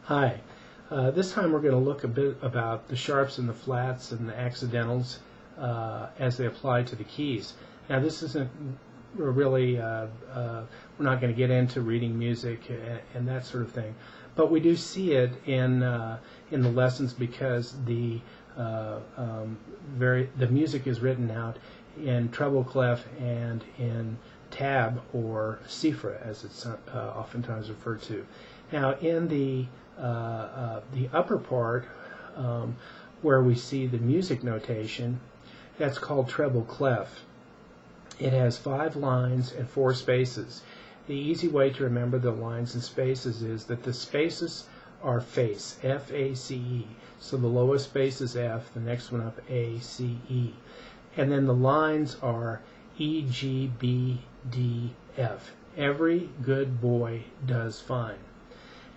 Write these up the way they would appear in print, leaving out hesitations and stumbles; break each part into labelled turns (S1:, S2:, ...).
S1: Hi. This time we're going to look a bit about the sharps and the flats and the accidentals as they apply to the keys. Now this isn't really, we're not going to get into reading music and that sort of thing, but we do see it in the lessons because the music is written out in treble clef and in tab or cifra, as it's oftentimes referred to. Now in the upper part, where we see the music notation, that's called treble clef. It has 5 lines and 4 spaces. The easy way to remember the lines and spaces is that the spaces are face, F-A-C-E. So the lowest space is F, the next one up A-C-E. And then the lines are E, G, B, D, F. Every good boy does fine.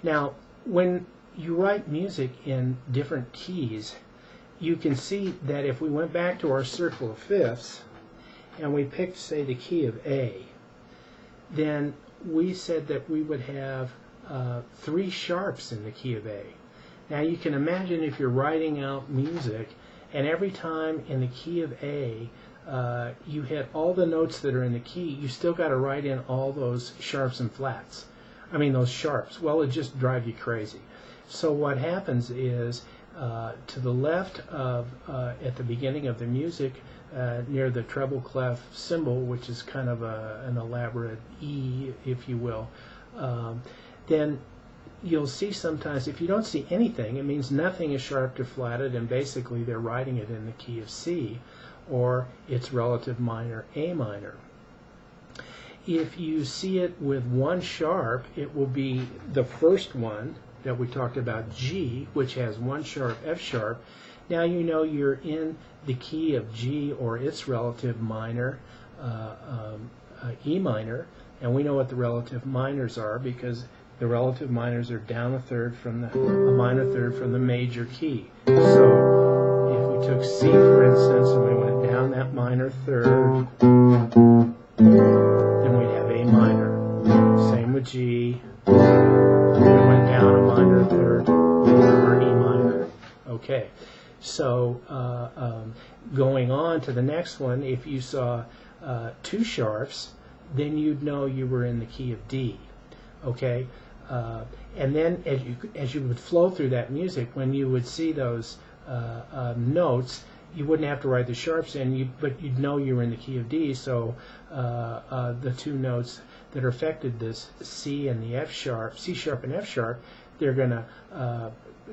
S1: Now, when you write music in different keys, you can see that if we went back to our circle of fifths and we picked, say, the key of A, then we said that we would have 3 sharps in the key of A. Now you can imagine if you're writing out music and every time in the key of A you hit all the notes that are in the key, you still got to write in all those sharps and flats. I mean those sharps. Well, it just drive you crazy. So what happens is to the left of at the beginning of the music, near the treble clef symbol, which is kind of an elaborate E, if you will, then you'll see sometimes if you don't see anything, it means nothing is sharped or flatted, and basically they're writing it in the key of C or its relative minor, A minor. If you see it with 1 sharp, it will be the first one that we talked about, G, which has 1 sharp, F sharp. Now you know you're in the key of G or its relative minor, E minor, and we know what the relative minors are because the relative minors are down a minor third from the major key. So if we took C, for instance, and we went down that minor third, then we'd have A minor. Same with G. We went down a minor third, or E minor. Okay. So going on to the next one, if you saw 2 sharps, then you'd know you were in the key of D. Okay, and then as you would flow through that music, when you would see those notes, you wouldn't have to write the sharps in, but you'd know you were in the key of D. So the 2 notes that are affected, this C and the F sharp, C sharp and F sharp, they're going to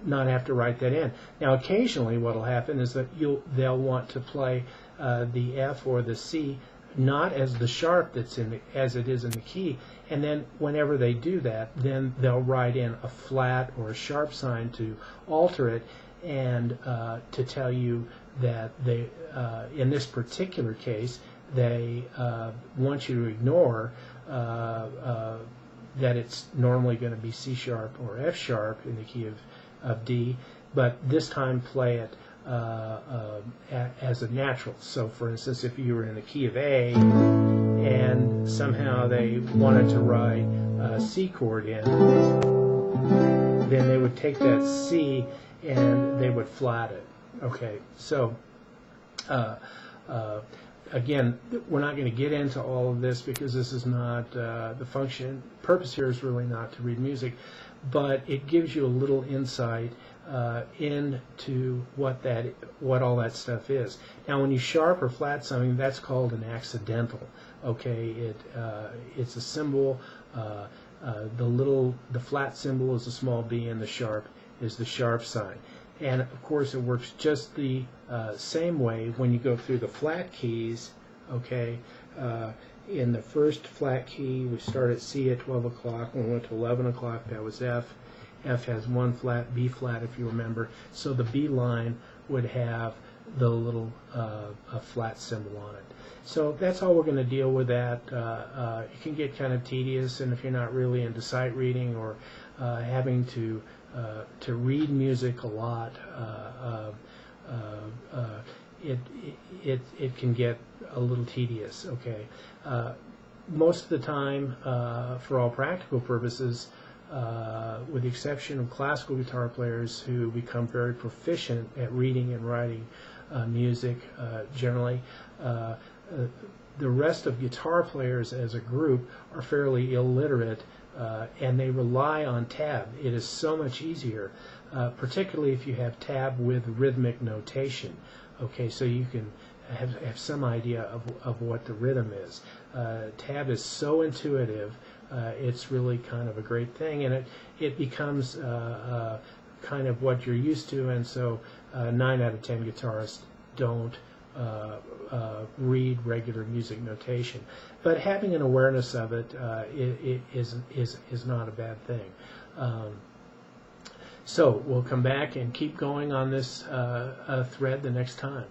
S1: not have to write that in. Now occasionally what will happen is that they'll want to play the F or the C not as the sharp that's as it is in the key, and then whenever they do that, then they'll write in a flat or a sharp sign to alter it and to tell you that they in this particular case they want you to ignore that it's normally going to be C sharp or F sharp in the key of D, but this time play it as a natural. So for instance, if you were in the key of A and somehow they wanted to write a C chord in, then they would take that C and they would flat it. Okay, so again, we're not going to get into all of this because this is not the purpose here is really not to read music, but it gives you a little insight into what all that stuff is. Now when you sharp or flat something, that's called an accidental. Okay, it's a symbol. The flat symbol is a small b and the sharp is the sharp sign. And of course it works just the same way when you go through the flat keys. Okay, in the first flat key we start at C at 12 o'clock. When we went to 11 o'clock, that was F. F has 1 flat, B flat if you remember. So the B line would have the little flat symbol on it. So that's all we're going to deal with that. It can get kind of tedious, and if you're not really into sight reading or having to read music a lot, it can get a little tedious. Okay, most of the time, for all practical purposes, with the exception of classical guitar players who become very proficient at reading and writing music generally, the rest of guitar players as a group are fairly illiterate, and they rely on tab. It is so much easier, particularly if you have tab with rhythmic notation. Okay, so you can have some idea of what the rhythm is. Tab is so intuitive, it's really kind of a great thing, and it becomes kind of what you're used to, and so 9 out of 10 guitarists don't read regular music notation. But having an awareness of it, it is not a bad thing. So we'll come back and keep going on this thread the next time.